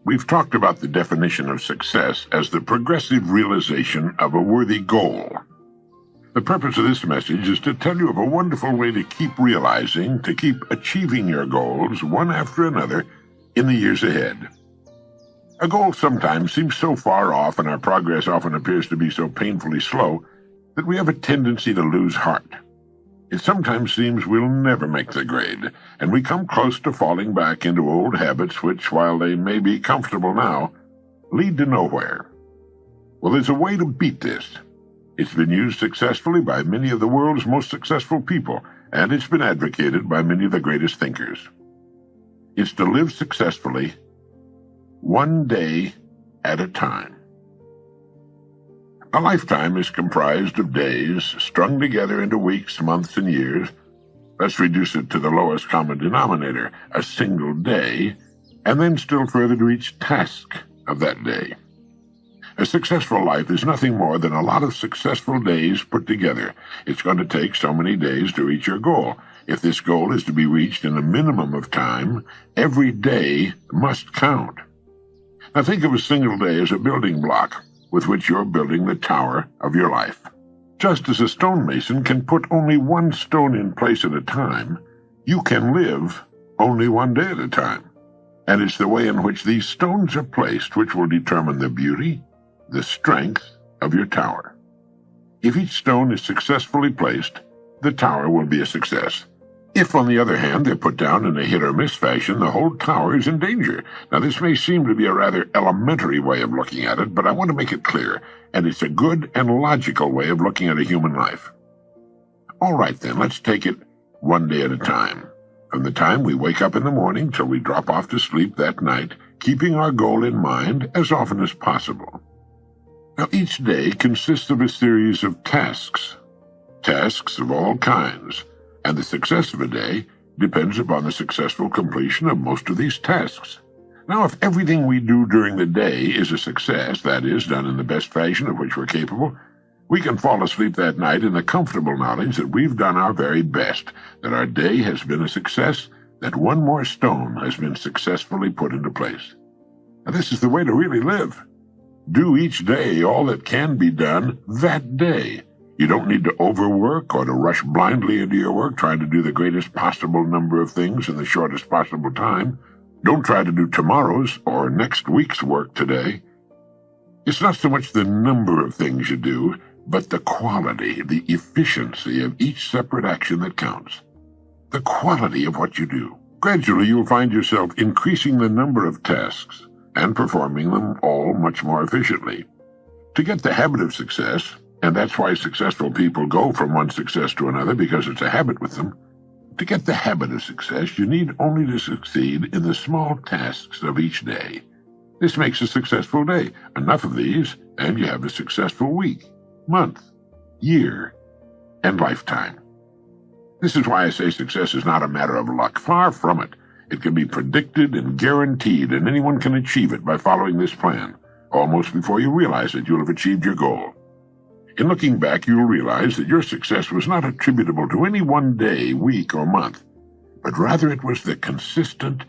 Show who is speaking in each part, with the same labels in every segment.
Speaker 1: We've talked about the definition of success as the progressive realization of a worthy goal. The purpose of this message is to tell you of a wonderful way to keep realizing, to keep achieving your goals one after another in the years ahead. A goal sometimes seems so far off, and our progress often appears to be so painfully slow that we have a tendency to lose heart. It sometimes seems we'll never make the grade, and we come close to falling back into old habits which, while they may be comfortable now, lead to nowhere. Well, there's a way to beat this. It's been used successfully by many of the world's most successful people, and it's been advocated by many of the greatest thinkers. It's to live successfully one day at a time. A lifetime is comprised of days strung together into weeks, months, and years. Let's reduce it to the lowest common denominator, a single day, and then still further to each task of that day. A successful life is nothing more than a lot of successful days put together. It's going to take so many days to reach your goal. If this goal is to be reached in a minimum of time, every day must count. Now think of a single day as a building block with which you're building the tower of your life. Just as a stonemason can put only one stone in place at a time, you can live only one day at a time. And it's the way in which these stones are placed which will determine the beauty, the strength of your tower. If each stone is successfully placed, the tower will be a success. If, on the other hand, they're put down in a hit-or-miss fashion, the whole tower is in danger. Now, this may seem to be a rather elementary way of looking at it, but I want to make it clear, and it's a good and logical way of looking at a human life. All right, then, let's take it one day at a time. From the time we wake up in the morning till we drop off to sleep that night, keeping our goal in mind as often as possible. Now, each day consists of a series of tasks of all kinds, and the success of a day depends upon the successful completion of most of these tasks. Now, if everything we do during the day is a success, that is, done in the best fashion of which we're capable, we can fall asleep that night in the comfortable knowledge that we've done our very best, that our day has been a success, that one more stone has been successfully put into place. Now, this is the way to really live. Do each day all that can be done that day. You don't need to overwork or to rush blindly into your work trying to do the greatest possible number of things in the shortest possible time. Don't try to do tomorrow's or next week's work today. It's not so much the number of things you do, but the quality, the efficiency of each separate action that counts. The quality of what you do. Gradually, you'll find yourself increasing the number of tasks and performing them all much more efficiently. To get the habit of success, and that's why successful people go from one success to another, because it's a habit with them. To get the habit of success, you need only to succeed in the small tasks of each day. This makes a successful day. Enough of these, and you have a successful week, month, year, and lifetime. This is why I say success is not a matter of luck. Far from it. It can be predicted and guaranteed, and anyone can achieve it by following this plan. Almost before you realize it, you'll have achieved your goal. In looking back, you'll realize that your success was not attributable to any one day, week, or month, but rather it was the consistent,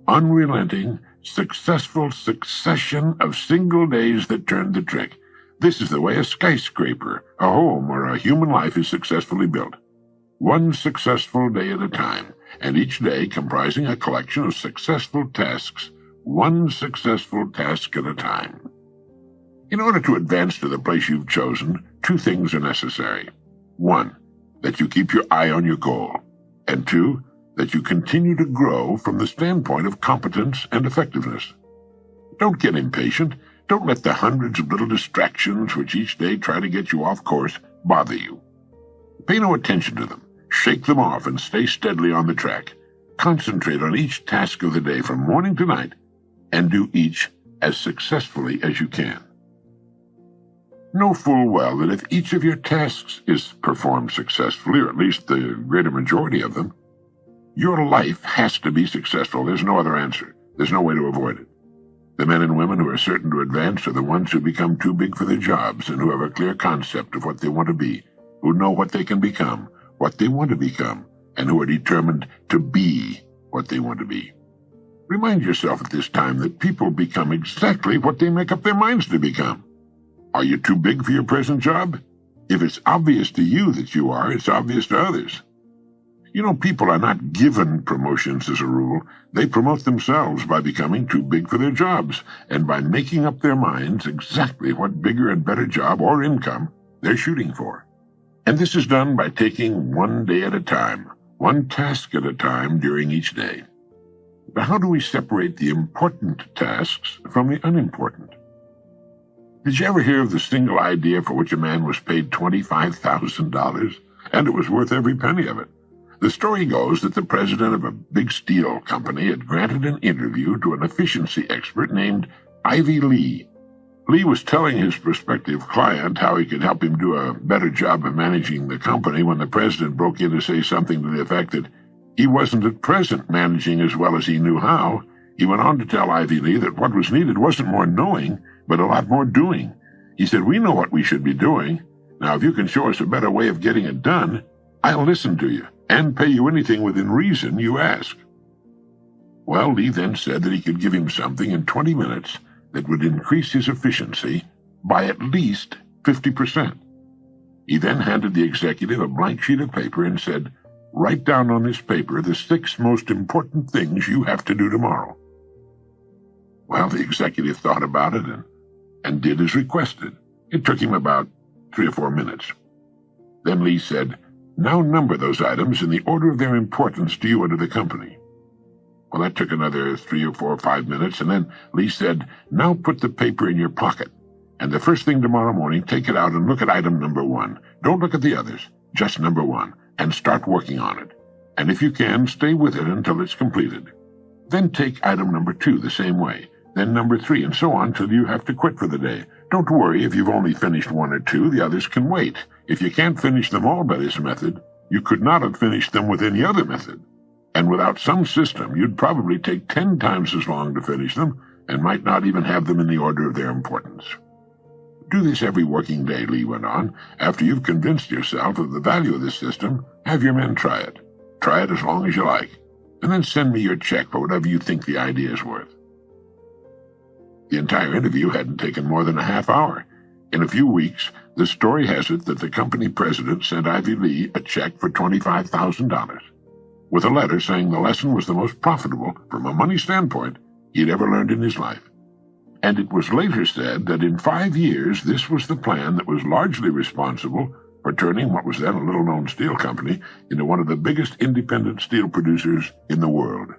Speaker 1: unrelenting, successful succession of single days that turned the trick. This is the way a skyscraper, a home, or a human life is successfully built. One successful day at a time, and each day comprising a collection of successful tasks, one successful task at a time. In order to advance to the place you've chosen, two things are necessary. One, that you keep your eye on your goal, and two, that you continue to grow from the standpoint of competence and effectiveness. Don't get impatient. Don't let the hundreds of little distractions which each day try to get you off course bother you. Pay no attention to them. Shake them off and stay steadily on the track. Concentrate on each task of the day from morning to night, and do each as successfully as you can. Know full well that if each of your tasks is performed successfully, or at least the greater majority of them, your life has to be successful. There's no other answer. There's no way to avoid it. The men and women who are certain to advance are the ones who become too big for their jobs and who have a clear concept of what they want to be, who know what they can become, what they want to become, and who are determined to be what they want to be. Remind yourself at this time that people become exactly what they make up their minds to become. Are you too big for your present job? If it's obvious to you that you are, it's obvious to others. You know, people are not given promotions as a rule. They promote themselves by becoming too big for their jobs and by making up their minds exactly what bigger and better job or income they're shooting for. And this is done by taking one day at a time, one task at a time during each day. But how do we separate the important tasks from the unimportant? Did you ever hear of the single idea for which a man was paid $25,000, and it was worth every penny of it? The story goes that the president of a big steel company had granted an interview to an efficiency expert named Ivy Lee. Lee was telling his prospective client how he could help him do a better job of managing the company when the president broke in to say something to the effect that he wasn't at present managing as well as he knew how. He went on to tell Ivy Lee that what was needed wasn't more knowing, but a lot more doing. He said, "We know what we should be doing. Now, if you can show us a better way of getting it done, I'll listen to you and pay you anything within reason you ask." Well, Lee then said that he could give him something in 20 minutes that would increase his efficiency by at least 50%. He then handed the executive a blank sheet of paper and said, "Write down on this paper the 6 most important things you have to do tomorrow." Well, the executive thought about it and did as requested. It took him about 3 or 4 minutes. Then Lee said, "Now number those items in the order of their importance to you and to the company." Well, that took another 3 or 4 or 5 minutes, and then Lee said, "Now put the paper in your pocket, and the first thing tomorrow morning, take it out and look at item number 1. Don't look at the others, just number 1, and start working on it. And if you can, stay with it until it's completed. Then take item number 2 the same way, then number 3, and so on till you have to quit for the day. Don't worry if you've only finished 1 or 2, the others can wait. If you can't finish them all by this method, you could not have finished them with any other method. And without some system, you'd probably take 10 times as long to finish them and might not even have them in the order of their importance." Do this every working day, Lee went on. After you've convinced yourself of the value of this system, have your men try it. Try it as long as you like, and then send me your check for whatever you think the idea is worth. The entire interview hadn't taken more than a half hour. In a few weeks, the story has it that the company president sent Ivy Lee a check for $25,000, with a letter saying the lesson was the most profitable, from a money standpoint, he'd ever learned in his life. And it was later said that in 5 years this was the plan that was largely responsible for turning what was then a little-known steel company into one of the biggest independent steel producers in the world.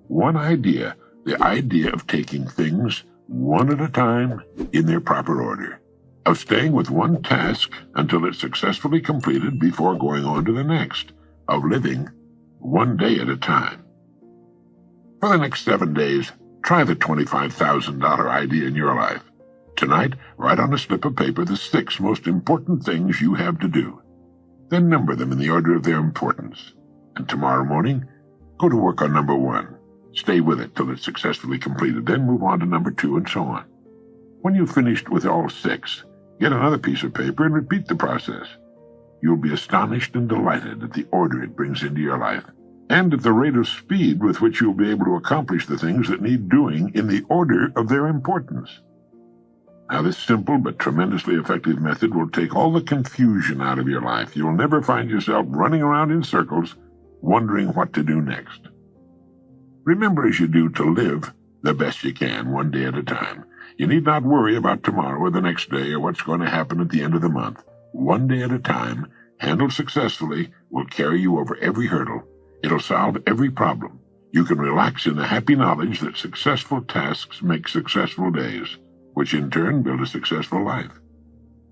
Speaker 1: One idea, the idea of taking things one at a time in their proper order, of staying with one task until it's successfully completed before going on to the next, of living one day at a time. For the next 7 days, try the $25,000 idea in your life. Tonight, write on a slip of paper the 6 most important things you have to do. Then number them in the order of their importance. And tomorrow morning, go to work on number 1. Stay with it till it's successfully completed, then move on to number 2, and so on. When you've finished with all 6, get another piece of paper and repeat the process. You'll be astonished and delighted at the order it brings into your life, and at the rate of speed with which you'll be able to accomplish the things that need doing in the order of their importance. Now, this simple but tremendously effective method will take all the confusion out of your life. You'll never find yourself running around in circles, wondering what to do next. Remember, as you do, to live the best you can, one day at a time. You need not worry about tomorrow or the next day or what's going to happen at the end of the month. One day at a time, handled successfully, will carry you over every hurdle. It'll solve every problem. You can relax in the happy knowledge that successful tasks make successful days, which in turn build a successful life.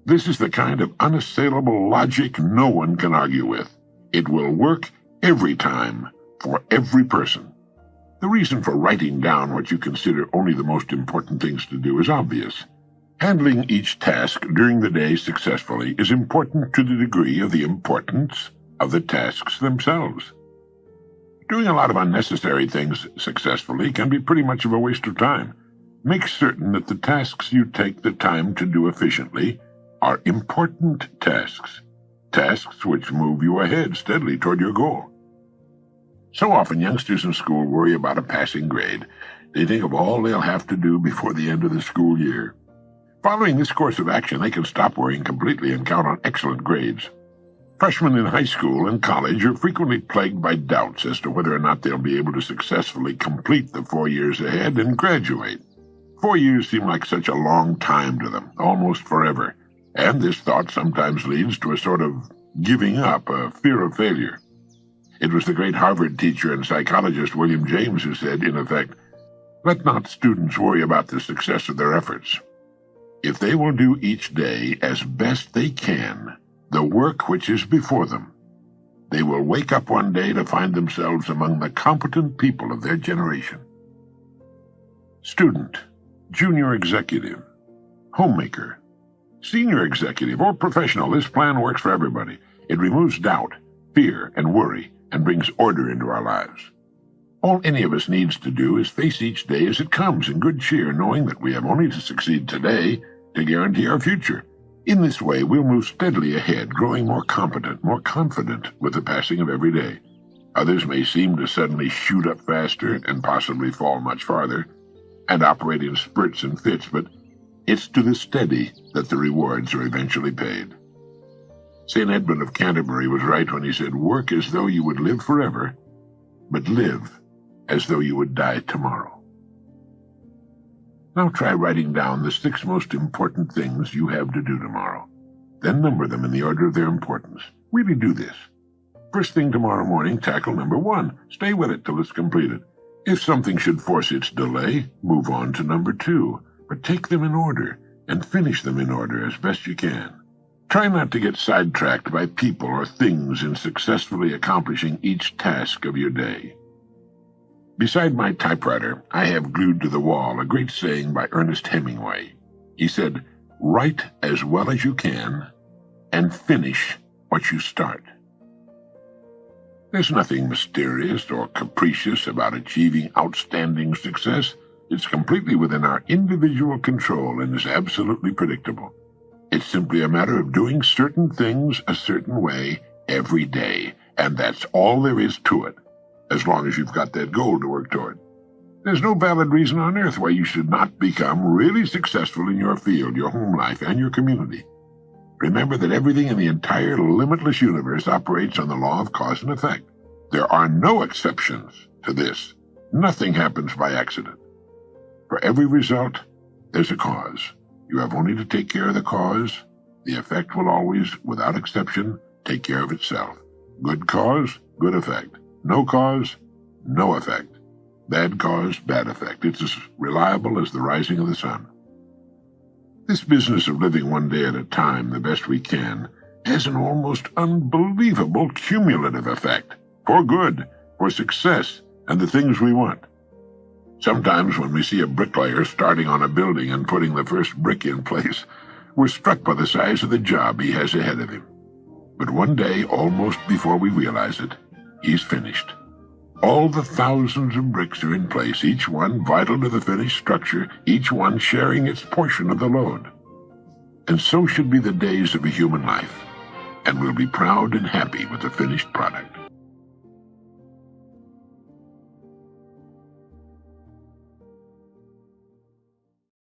Speaker 1: This is the kind of unassailable logic no one can argue with. It will work every time, for every person. The reason for writing down what you consider only the most important things to do is obvious. Handling each task during the day successfully is important to the degree of the importance of the tasks themselves. Doing a lot of unnecessary things successfully can be pretty much of a waste of time. Make certain that the tasks you take the time to do efficiently are important tasks, tasks which move you ahead steadily toward your goal. So often youngsters in school worry about a passing grade. They think of all they'll have to do before the end of the school year. Following this course of action, they can stop worrying completely and count on excellent grades. Freshmen in high school and college are frequently plagued by doubts as to whether or not they'll be able to successfully complete the 4 years ahead and graduate. 4 years seem like such a long time to them, almost forever, and this thought sometimes leads to a sort of giving up, a fear of failure. It was the great Harvard teacher and psychologist William James who said, in effect, "Let not students worry about the success of their efforts. If they will do each day as best they can the work which is before them, they will wake up one day to find themselves among the competent people of their generation." Student, junior executive, homemaker, senior executive, or professional, this plan works for everybody. It removes doubt, fear, and worry, and brings order into our lives. All any of us needs to do is face each day as it comes in good cheer, knowing that we have only to succeed today to guarantee our future. In this way, we'll move steadily ahead, growing more competent, more confident with the passing of every day. Others may seem to suddenly shoot up faster and possibly fall much farther, and operate in spurts and fits, but it's to the steady that the rewards are eventually paid. St. Edmund of Canterbury was right when he said, "Work as though you would live forever, but live as though you would die tomorrow." Now try writing down the 6 most important things you have to do tomorrow. Then number them in the order of their importance. Really do this. First thing tomorrow morning, tackle number 1. Stay with it till it's completed. If something should force its delay, move on to number 2. But take them in order, and finish them in order as best you can. Try not to get sidetracked by people or things in successfully accomplishing each task of your day. Beside my typewriter, I have glued to the wall a great saying by Ernest Hemingway. He said, "Write as well as you can, and finish what you start." There's nothing mysterious or capricious about achieving outstanding success. It's completely within our individual control and is absolutely predictable. It's simply a matter of doing certain things a certain way every day, and that's all there is to it, as long as you've got that goal to work toward. There's no valid reason on earth why you should not become really successful in your field, your home life, and your community. Remember that everything in the entire limitless universe operates on the law of cause and effect. There are no exceptions to this. Nothing happens by accident. For every result, there's a cause. You have only to take care of the cause. The effect will always, without exception, take care of itself. Good cause, good effect. No cause, no effect. Bad cause, bad effect. It's as reliable as the rising of the sun. This business of living one day at a time the best we can has an almost unbelievable cumulative effect. For good, for success, and the things we want. Sometimes when we see a bricklayer starting on a building and putting the first brick in place, we're struck by the size of the job he has ahead of him. But one day, almost before we realize it, he's finished. All the thousands of bricks are in place, each one vital to the finished structure, each one sharing its portion of the load. And so should be the days of a human life, and we'll be proud and happy with the finished product.